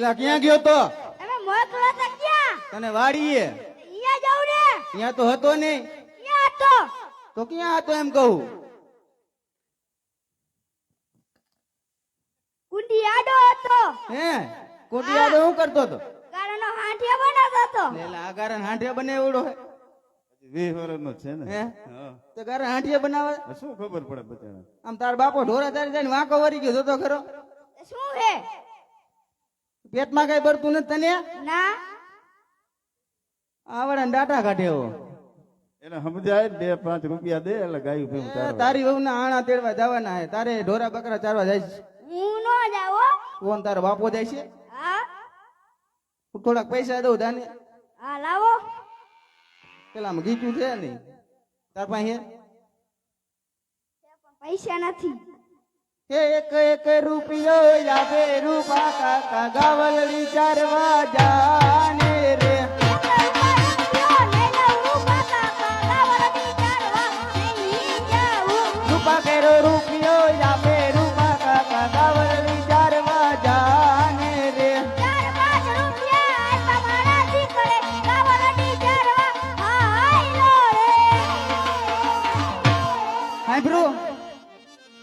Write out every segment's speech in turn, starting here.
એલા ક્યાં ગયો તો? તમે મોકલો તો ક્યાં? તને વાડીએ. અહીંયા જાઉં ને. ત્યાં તો હતો નહીં. ક્યાં હતો? તો ક્યાં હતો એમ કહું? કુંડી આડો હતો. હે કોટિયાડો શું કરતો તો? ગાળાનો હાંઠિયો બનાવતો હતો. એલા આ ગારણ હાંઠિયા બનાવ્યો હે. 20 વર્ષનો છે ને. હે હા. તો ગારણ હાંઠિયા બનાવે. શું ખબર પડે બચારા? આમ તાર બાપો ઢોરા તારી જાય વાંકો વરી ગયો જોતો ખરો. શું હે? પેટમાં કઈ ભરતું નથી તને? ના. આવડે ડાટા કાઢ્યો. એને સમજાય ને 2-5 રૂપિયા દે એટલે ગાયું ભેગું તારવા. તારી વહુ ના આણા તેડવા જવાના હે. તારે ઢોરા બકરા ચારવા જાય છે. હું નો જાઉં હો. કોણ તારો બાપો જાય છે? હા. હું થોડાક પૈસા દઉં તાને. હા લાવો. પેલા ગીચું છે નહીં તાર પાસે? પૈસા નથી. એક એક રૂપિયો લાગે રૂપા કાકા ગાવલડી ચારવા જાને રે. રૂપા કેરો રૂપિયો લાગે રૂપા કાકા ગાવલડી ચારવા જાને રે. હાય બ્રો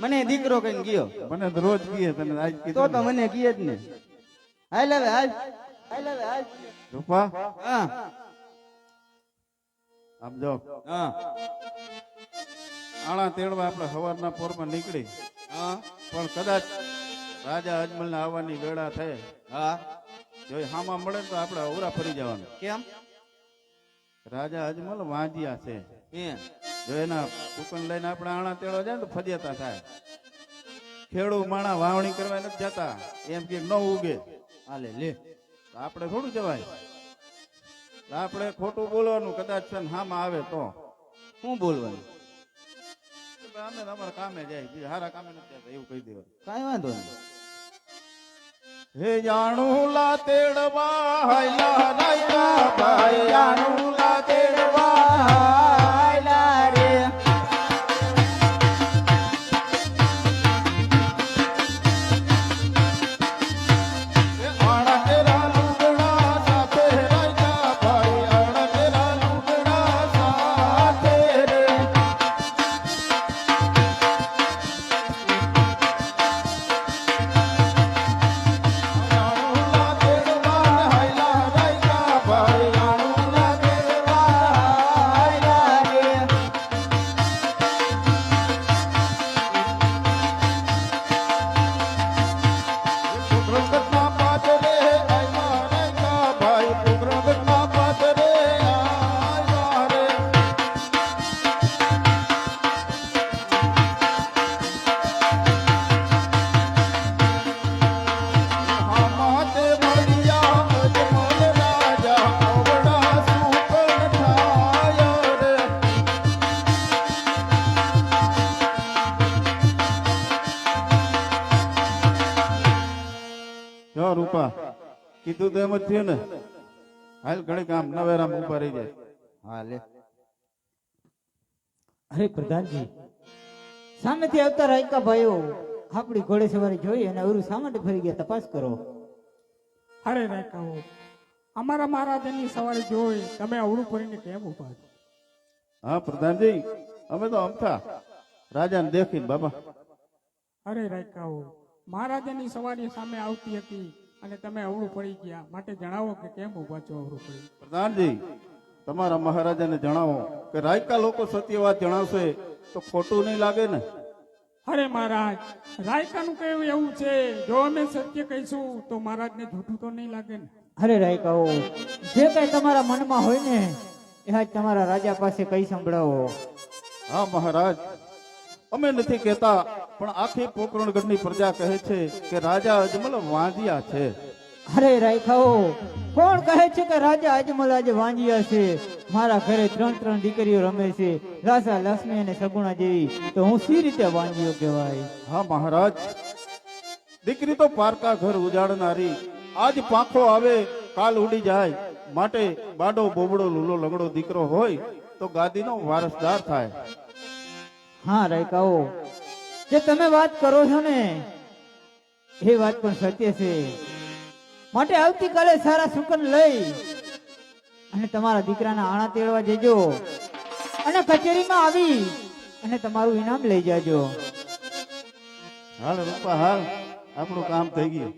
મને દીકરો કઈ ગયો મને તો રોજ કીએ તને આજ તો કીધું તો મને કીએ જ ને. હાલ હવે હાલ હાલ હવે હાલ. રૂપા હા આમ જો હા આણા તેડવા આપણે સવારના પોરમાં નીકળી હા પણ કદાચ રાજા અજમલ ને આવવાની વેળા થાય હા. જો એ હામા મળે ને તો આપણે અવરા ફરી જવાનું. કેમ? રાજા અજમલ વાંજિયા છે. હે જો એના ટુકન લઈને આપણે આણા તેડવા જાય ને તો ફજેતા થાય. ખેડૂ માણા વાવણી કરવા નથી જતા એમ કે ન ઉગે હાલે લે. તો આપણે થોડું જવાય. તો આપણે ખોટું બોલવાનું કદાચ છે ને હામાં આવે તો શું બોલવાનું? અમે અમારા કામે જાય બીજા હારા કામે નથી જતા એવું કહી દેવાનું. કાંઈ વાંધો નહીં. હે જાણું લા તેડવા હાયલા રાયકા ભાઈ જાણું લા તેડવા હાયલા રે. આણા તેરા લુગડા સાથે રાયકા ભાઈ આણા તેરા લુગડા સાથે રે. જાણું લા તેડવા હાયલા રાયકા ભાઈ જાણું લા તેડવા હાયલા રે. પુત્રગતના પાદરે આયલા રાયકા ભાઈ પુત્રગતના પાદરે આયલા રે. હામાતે મળ્યા અજમલ રાજા અવડા સુકન થાય રે. જો રૂપા કીધું તો એમ જ થયું ને. હાલ ઘડી કામ નવેરામ ઉભા રહી જાય. હા લે. અરે પ્રધાનજી, સામેથી આવતા રાયકા ભાઈઓ આપણી ઘોડે સવારી જોઈ અને અવરું શા માટે ફરી ગયા તપાસ કરો. અરે રાયકાઓ, અમારા મહારાજાની સવારે જોઈ તમે અવળું ફરીને કેમ ઉભા છો? હા પ્રધાનજી અમે તો અમથા રાજાને દેખીને બાબા. અરે રાયકાઓ, મહારાજાની સવારી સામે આવતી હતી અને તમે અવળું પડી ગયા, માટે જણાવો કે કેમ ઉભા છો અવળું પડી? પ્રધાનજી તમારા મહારાજાને જણાવો કે રાયકા લોકો સત્ય વાત જણાવશે તો ખોટું નહીં લાગે ને. અરે મહારાજ, રાયકાનું કહેવું એવું છે, જો અમે સત્ય કહીશું તો મહારાજને જૂઠું તો નહીં લાગે ને? અરે રાયકાઓ, જે કઈ તમારા મનમાં હોય ને એ આજ તમારા રાજા પાસે કઈ સંભળાવો. હા મહારાજ, અમે નથી કહેતા પણ આખી પોકરણગઢની પ્રજા કહે છે કે રાજા અજમલ વાંધિયા છે. અરે રાયકાઓ, કોણ કહે છે કે રાજા અજમલ આજે વાંજિયા છે? મારા ઘરે 3 દીકરીઓ રમે છે, રાસા લક્ષ્મી અને સગુણા જેવી, તો હું સી રીતે વાંજિયો કહેવાય? હા મહારાજ, દીકરી તો પારકા ઘર ઉજાડનારી આજ પાંખો આવે કાલ ઉડી જાય, માટે બાડો બોબડો લૂલો લંગડો દીકરો હોય તો ગાદીનો વારસદાર થાય. હા રાયકાઓ, જે તમે વાત કરો છો ને એ વાત પણ સત્ય છે. માટે આવતીકાલે સારા સુકન લઈ અને તમારા દીકરાના આણા તેડવા જજો અને કચેરીમાં આવી અને તમારું ઇનામ લઈ જાજો. હાલ રૂપા હાલ, આપણું કામ થઈ ગયું.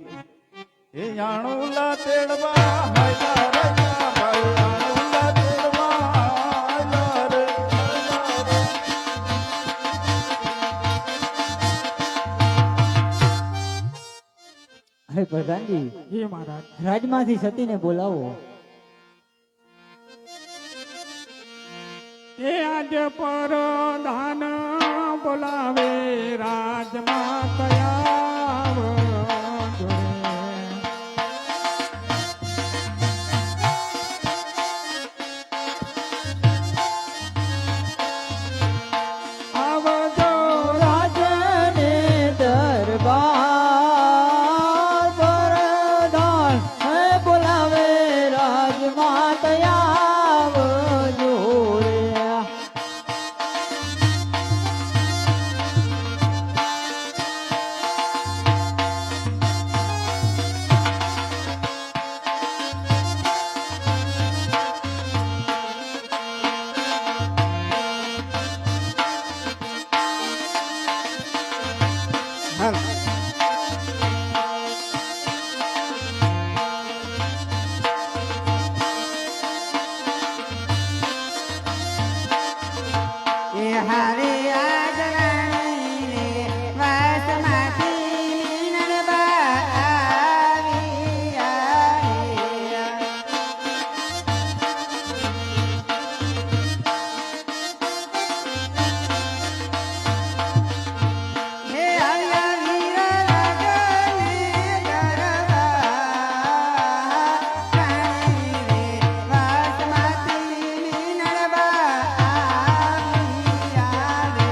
એ યાણુલા તેડવા હાયલા રે ભાઈ, યાણુલા તેડવા હાયલા રે. હે પ્રધાનજી, એ મહારાજ. રાજમાંથી સતીને બોલાવો. એ આજ પર ધાન બોલાવે રાજમાં કયા જોડે. આવજો રાજને દરબાર પ્રધાન હે બોલાવે રાજમાં તયાવજો રે. હાલ એ હારે આજ રાણી રે વાસમાંથી મીનળબા આવ્યા રે. હે આયા વીર રાજને દરબાર રાણી રે વાસમાંથી મીનળબા આવ્યા રે.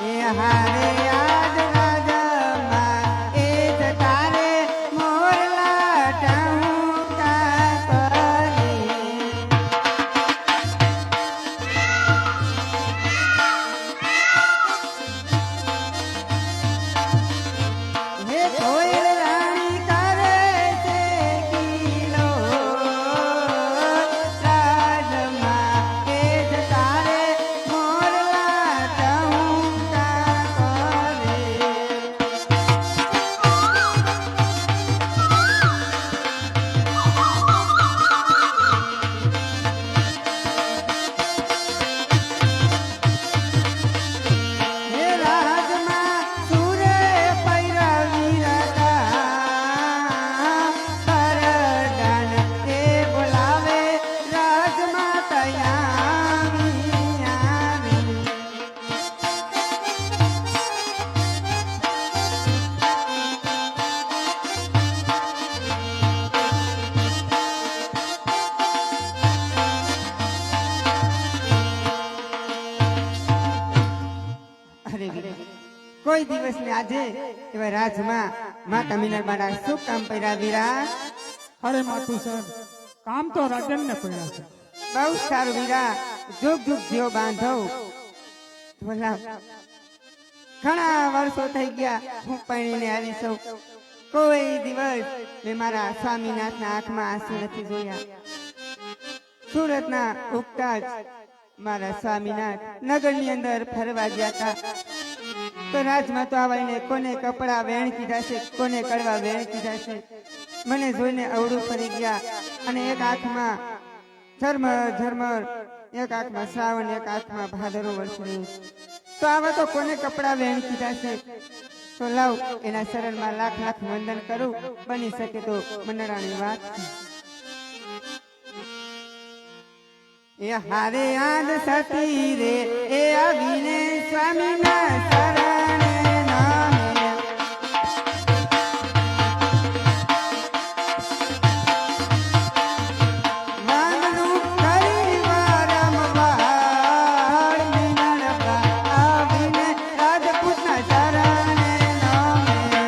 એ હારે આજ રાજમાં એ જ તારે મોરલા ટહુકા કરી. હે કોયલ રાણી કરે છે કિલો રાજમાં એ જ તારે મોરલા ટહુકા કરે. હે રાજમાં સુરે પૈરવી રતા પરડાન એ બોલાવે રાજમાં તયાવી આવી. અરે વીરે, કોઈ દિવસ ને આજે એવા રાજમાં માતા મીનળબાના શું કામ પડ્યા વીરા? અરે માથું સર, કામ તો રાજનને પડ્યા છે. બહુ સારું વીરા, જુગ જુગ જીઓ બાંધો. બોલા ઘણા વર્ષો થઈ ગયા હું પરણીને આવી છું. કોઈ દિવસ મેં મારા સ્વામીનાથના આંખમાં આંસુ નથી જોયા. સુરતના ઉગતા જ મારા સ્વામીનાથ નગરની અંદર ફરવા ગયા હતા. તો રાજમાં તો આવીને કોને કપડા વેણ કીધા છે, કોને કડવા વેણ કીધા છે. મને જોઈને અવળું ફરી ગયા અને એક આંખમાં ઝરમર ઝરમર, એક આંખમાં શ્રાવણ, એક આંખમાં ભાદરો વર્ષ રહ્યું. તો આવા તો કોને કપડા વેણ કીધા છે. તો લાવ એના શરણમાં લાખ લાખ વંદન કરું, બની શકે તો મનરાની વાત. એ હારે આદ સતી રે એ આવીને સ્વામીના શરણે નામે. વાંદનું કરી વારંવાર મીનળબા આવીને રાજપૂતના શરણે નામે.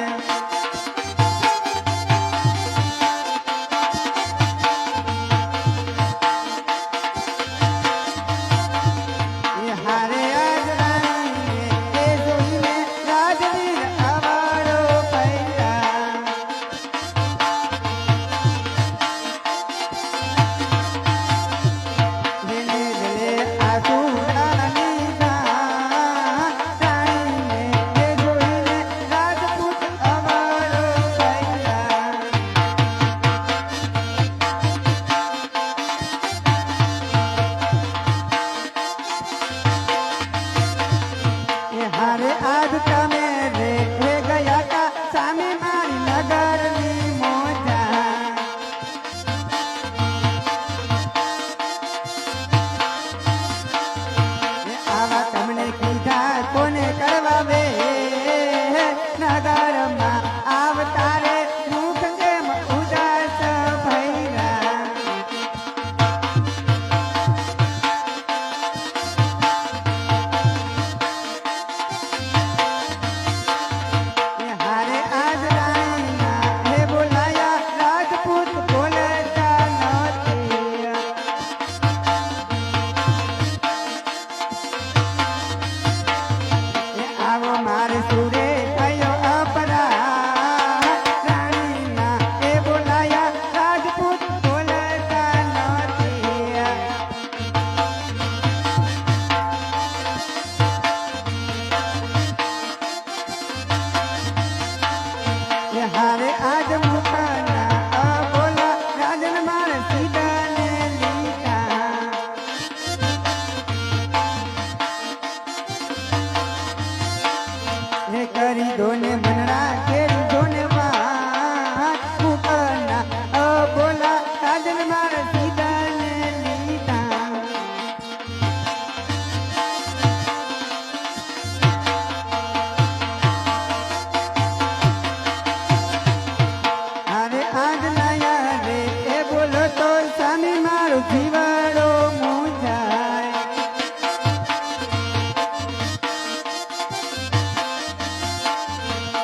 જીવાડો મૂંઝાય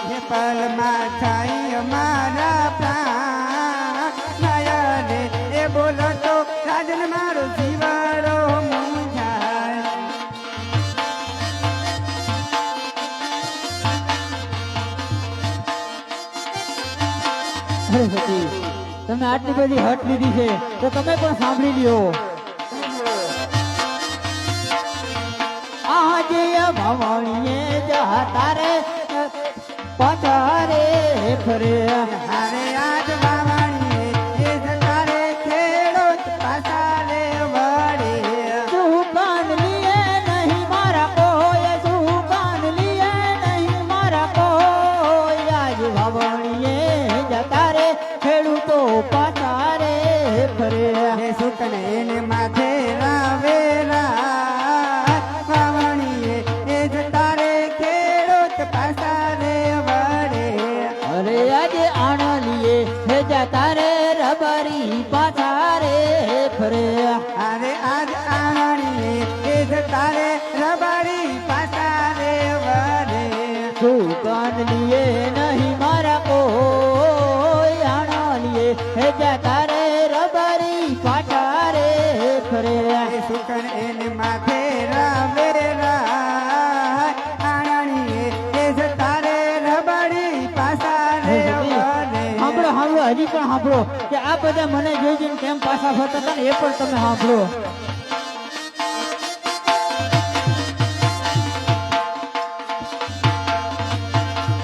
હે પલમાં થાય અમારા પ્રાણ નયને એ બોલો તો રાજન મારો જીવાડો મૂંઝાય અરે સતી, તમે આટલી બધી હટ લીધી છે તો તમે પણ સાંભળી લ્યો. આજે ભવાણીએ જતા રે પાછા રે ફરે. હારે આજ વાવાણીએ એ જતા રે ખેડૂત પાછા રે વળે તું કાન લીએ નહીં મારા કોઈ, તું કાન લીએ નહીં મારા કોઈ. આજ ભવાણીએ જતા રે ખેડૂતો પાછા રે ફરે. હે સુકન એને માથે રાવેરા વાવણીએ એ જતા રે ખેડૂત પાછા રે વળે અરે આજે આણલીએ હે જતા રે રબારી પાછા રે ફરે. અરે આજ આણીએ એ જતા રે રબારી પાછા રે વળે તું કાન લીએ નહીં મારા કોઈ, આણલીએ હે જતા રે રબારી પાછા રે ફરે. હે સુકન એને માથે રાવેરા આણીએ એ જતા રે રબારી પાછા રે વળે સાંભળો સાંભળો, હજી પણ સાંભળો કે આ બધા મને જોઈ જોઈને કેમ પાછા ફરતા હતા ને એ પણ તમે સાંભળો.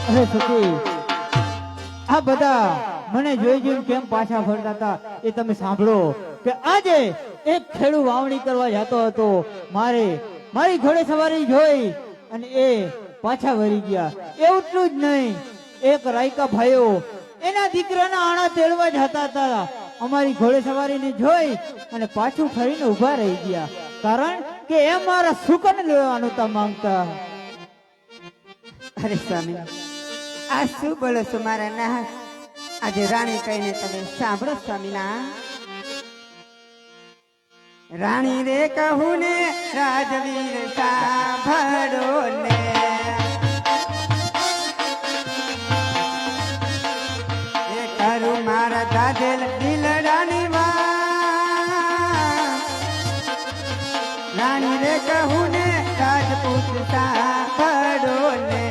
અરે સતી, આ બધા મને જોઈ જોઈને કેમ પાછા ફરતા હતા એ તમે સાંભળો કે આજે એક ખેડૂત વાવણી કરવા જતો હતો. મારી ઘોડે સવારી જોઈ અને એ પાછા વળી ગયા. એટલું જ નહીં, એક રાયકા ભાઈઓ એના દીકરાના આણા તેડવા જતા હતા. અમારી ઘોડે સવારીને જોઈ અને પાછું ફરીને ઊભા રહી ગયા, કારણ કે એ મારા સુકન લેવાનું તા માંગતા. અરે સ્વામી આ શું બોલો છો મારા ના આજે રાણી કહીને તમે સાંભળો સ્વામીના રાણી રે કહું ને રાજવીર સાંભળો ને એ કરું મારા દાદેલ દિલડાની વાત રાણી રે કહું ને રાજપૂત સાંભળો ને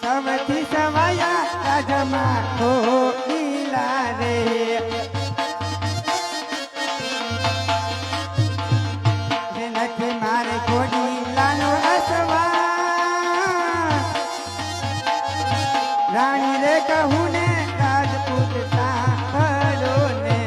સૌથી સવાયા રાજમાં હો લીલા રે જે નથી મારે ઘોડી લાલો અસવા રાણી રે કહું ને રાજપૂત સાંભળો ને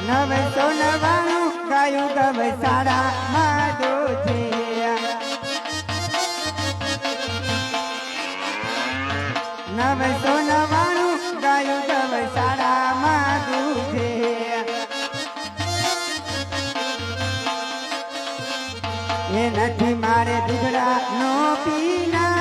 નવસો નવાણું ગાયું ગવ સારા માધો છે નવસો નવાણું ગાયું ગવ સારા માધુ છે એ નથી મારે દુધડા નો પીના